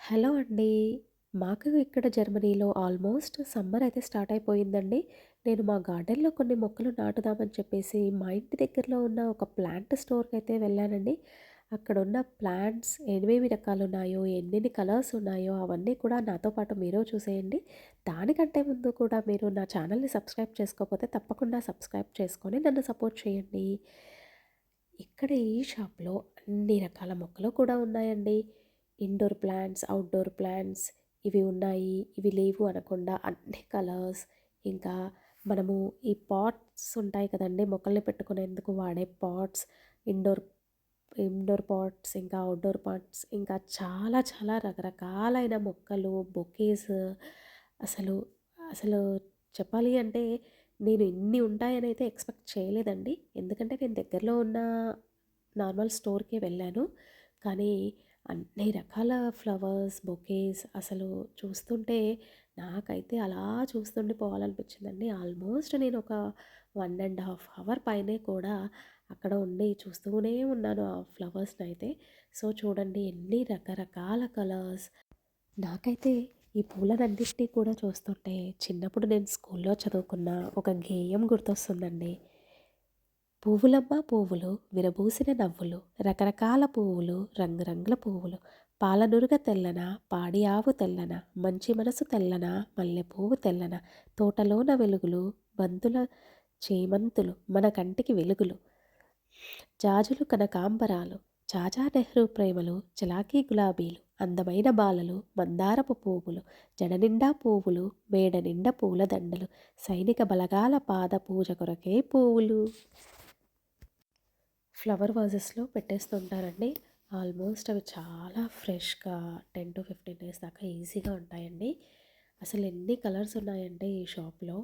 Hello అండి. మాకు ఇక్కడ జర్మనీలో ఆల్మోస్ట్ సమ్మర్ అయితే స్టార్ట్ అయిపోయిందండి. నేను మా గార్డెన్‌లో కొన్ని మొక్కలు నాటుదామని చెప్పేసి మా ఇంటి దగ్గరలో ఉన్న ఒక ప్లాంట్ స్టోర్‌కైతే వెళ్ళానండి. అక్కడున్న ప్లాంట్స్ ఏమేమి రకాలున్నాయో, ఎన్నెన్ని కలర్స్ ఉన్నాయో అవన్నీ కూడా నాతో పాటు మీరు చూసేయండి. దానికంటే ముందు కూడా మీరు నా ఛానల్‌ని సబ్స్క్రైబ్ చేసుకోకపోతే తప్పకుండా సబ్స్క్రైబ్ చేసుకొని నన్ను సపోర్ట్ చేయండి. ఇక్కడ ఈ షాప్‌లో అన్ని రకాల మొక్కలు కూడా ఉన్నాయండి. ఇండోర్ ప్లాంట్స్, ఔట్‌డోర్ ప్లాంట్స్ ఇవి ఉన్నాయి, ఇవి లేవు అనకుండా అన్ని కలర్స్, ఇంకా మనము ఈ పాట్స్ ఉంటాయి కదండీ! మొక్కల్ని పెట్టుకునేందుకు వాడే పాట్స్, ఇండోర్ ఇండోర్ పాట్స్, ఇంకా ఔట్‌డోర్ పాట్స్, ఇంకా చాలా చాలా రకరకాలైన మొక్కలు, బొకేస్ అసలు, అసలు చెప్పాలి అంటే నేను ఇన్ని ఉంటాయనైతే ఎక్స్‌పెక్ట్ చేయలేదండి. ఎందుకంటే నేను దగ్గరలో ఉన్న నార్మల్ స్టోర్‌కే వెళ్ళాను. కానీ అన్ని రకాల ఫ్లవర్స్, బొకేస్ అసలు చూస్తుంటే నాకైతే అలా చూస్తుండిపోవాలనిపించిందండి. ఆల్మోస్ట్ నేనొక 1 ½ అవర్ పైనే కూడా అక్కడ ఉండి చూస్తూనే ఉన్నాను ఆ ఫ్లవర్స్‌నైతే. సో, చూడండి ఎన్ని రకరకాల కలర్స్. నాకైతే ఈ పూలనన్నిటిని కూడా చూస్తుంటే చిన్నప్పుడు నేను స్కూల్లో చదువుకున్న ఒక గేయం గుర్తొస్తుందండి. పువ్వులమ్మ పువ్వులు విరబూసిన నవ్వులు రకరకాల పువ్వులు రంగురంగుల పువ్వులు పాలనురుగ తెల్లన పాడి ఆవు తెల్లన మంచి మనసు తెల్లన మల్లె పువ్వు తెల్లన తోటలోన వెలుగులు బంతుల చేమంతులు మన కంటికి వెలుగులు జాజులు కనకాంబరాలు చాచా నెహ్రూ ప్రేమలు చలాకీ గులాబీలు అందమైన బాలలు మందారపు పువ్వులు జడనిండా పువ్వులు మేడ నిండా పూల దండలు సైనిక బలగాల పాద పూజ కొరకే పువ్వులు. ఫ్లవర్ వాజెస్‌లో పెట్టేస్తుంటారండి. ఆల్మోస్ట్ అవి చాలా ఫ్రెష్‌గా 10-15 డేస్ దాకా ఈజీగా ఉంటాయండి. అసలు ఎన్ని కలర్స్ ఉన్నాయంటే ఈ షాప్‌లో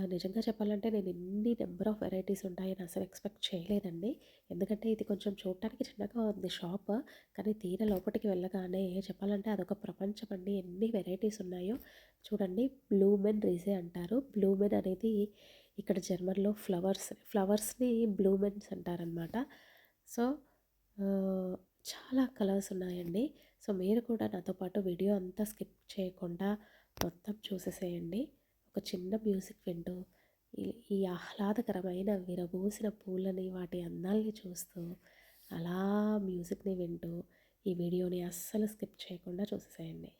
నిజంగా చెప్పాలంటే నేను ఇన్ని నెంబర్ ఆఫ్ వెరైటీస్ ఉంటాయని అసలు ఎక్స్‌పెక్ట్ చేయలేదండి. ఎందుకంటే ఇది కొంచెం చూడటానికి చిన్నగా ఉంది షాప్. కానీ తీరా లోపటికి వెళ్ళగానే చెప్పాలంటే అదొక ప్రపంచం అండి. ఎన్ని వెరైటీస్ ఉన్నాయో చూడండి. బ్లూమెన్ రీజే అంటారు. బ్లూమెన్ అనేది ఇక్కడ జర్మన్‌లో ఫ్లవర్స్‌ని బ్లూమెన్స్ అంటారనమాట. సో, ఆహ్, చాలా కలర్స్ ఉన్నాయండి. సో, మీరు కూడా నాతో పాటు వీడియో అంతా స్కిప్ చేయకుండా మొత్తం చూసేసేయండి. ఒక చిన్న మ్యూజిక్ వింటూ ఈ ఈ ఆహ్లాదకరమైన విరబూసిన పూలని వాటి అందాల్ని చూస్తూ అలా మ్యూజిక్‌ని వింటూ ఈ వీడియోని అస్సలు స్కిప్ చేయకుండా చూసేసేయండి.